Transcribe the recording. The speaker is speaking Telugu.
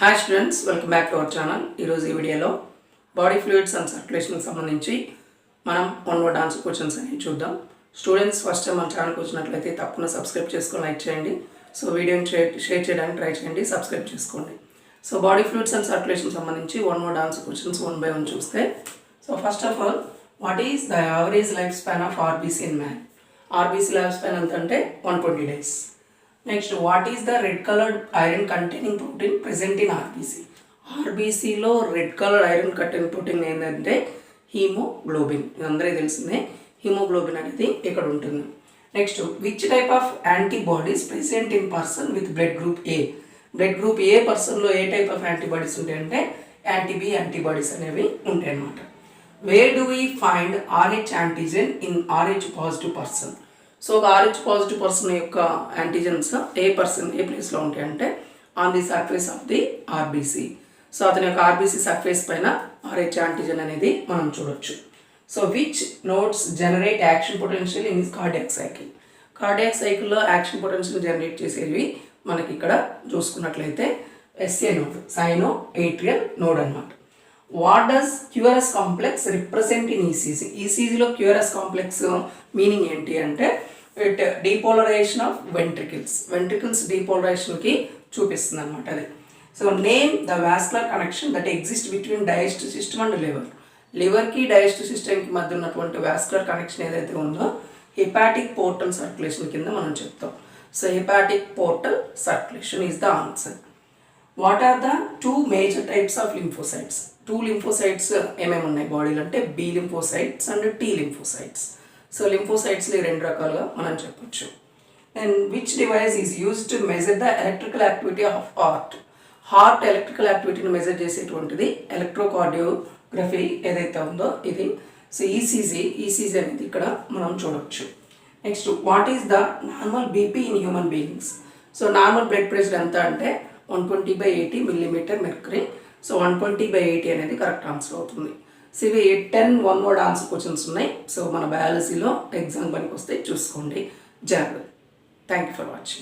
Hi students, welcome back to our channel. ఈరోజు ఈ వీడియోలో బాడీ ఫ్లూయిడ్స్ అండ్ సర్క్యులేషన్కి సంబంధించి మనం వన్ వర్డ్ ఆన్సర్ క్వశ్చన్స్ అనేవి చూద్దాం. స్టూడెంట్స్ ఫస్ట్ టైం మన ఛానల్కి వచ్చినట్లయితే తప్పకుండా సబ్స్క్రైబ్ చేసుకొని లైక్ చేయండి. సో వీడియోని షేర్ చేయడానికి ట్రై చేయండి, సబ్స్క్రైబ్ చేసుకోండి. So body fluids and circulation సంబంధించి one word answer questions one by one చూస్తే, so first of all, what is the average life span of RBC in man? RBC life span ఎంత అంటే 120 days. Next, what is the red coloured iron containing protein present in RBC? ఆర్బీసీలో red colour iron containing protein ఏంటంటే హీమోగ్లోబిన్. ఇది అందరికీ తెలిసిందే, హీమోగ్లోబిన్ అనేది ఇక్కడ ఉంటుంది. Next, which type of antibodies present in person with blood group A? Blood group A పర్సన్లో ఏ టైప్ ఆఫ్ యాంటీబాడీస్ ఉంటాయంటే యాంటీబీ యాంటీబాడీస్ అనేవి ఉంటాయి అన్నమాట. Where do we find RH antigen in RH positive person? So ఒక RH పాజిటివ్ పర్సన్ యొక్క యాంటీజెన్స్ ఏ ప్లేస్లో ఉంటాయంటే on the surface of the RBC. So అతని యొక్క ఆర్బీసీ సర్ఫేస్ పైన RH యాంటీజెన్ అనేది మనం చూడొచ్చు. So which nodes generate action potential in cardiac cycle? Cardiac సైకిల్లో యాక్షన్ పొటెన్షియల్ జనరేట్ చేసేవి మనకి ఇక్కడ చూసుకున్నట్లయితే SA node, sino atrial node అన్నమాట. What does QRS complex represent in ECG? ఈసీజీలో క్యూఆర్ఎస్ కాంప్లెక్స్ మీనింగ్ ఏంటి అంటే ఇట్ డీపోలరైజేషన్ ఆఫ్ వెంట్రికల్స్ డీపోలరైజేషన్కి చూపిస్తుంది అనమాట అది. So name the vascular connection that exist between digestive system and లివర్కి డైజెస్టివ్ సిస్టమ్కి మధ్య ఉన్నటువంటి వాస్కులర్ కనెక్షన్ ఏదైతే ఉందో హెపాటిక్ పోర్టల్ సర్క్యులేషన్ కింద మనం చెప్తాం. So hepatic portal circulation is the answer. What are the 2 major types of lymphocytes? 2 lymphocytes ఏమేమి ఉన్నాయి బాడీలో అంటే B lymphocytes and T lymphocytes. So లింఫోసైట్స్ని 2 రకాలుగా మనం చెప్పొచ్చు. And which device is used to measure the electrical activity of heart electrical యాక్టివిటీని మెజర్ చేసేటువంటిది ఎలక్ట్రోకార్డియోగ్రఫీ ఏదైతే ఉందో ఇది. సో ఈసీజీ అనేది ఇక్కడ మనం చూడొచ్చు. Next, what is the normal BP in human beings? So normal blood pressure ఎంత అంటే 120/80 millimeter mercury. సో 120/80 అనేది కరెక్ట్ ఆన్సర్ అవుతుంది. సో ఇవి 10 వన్ వర్డ్ ఆన్సర్ క్వశ్చన్స్ ఉన్నాయి. సో మన బయాలజీలో ఎగ్జామ్ పనికి వస్తే చూసుకోండి. జాగ్రత్త. Thank you for watching.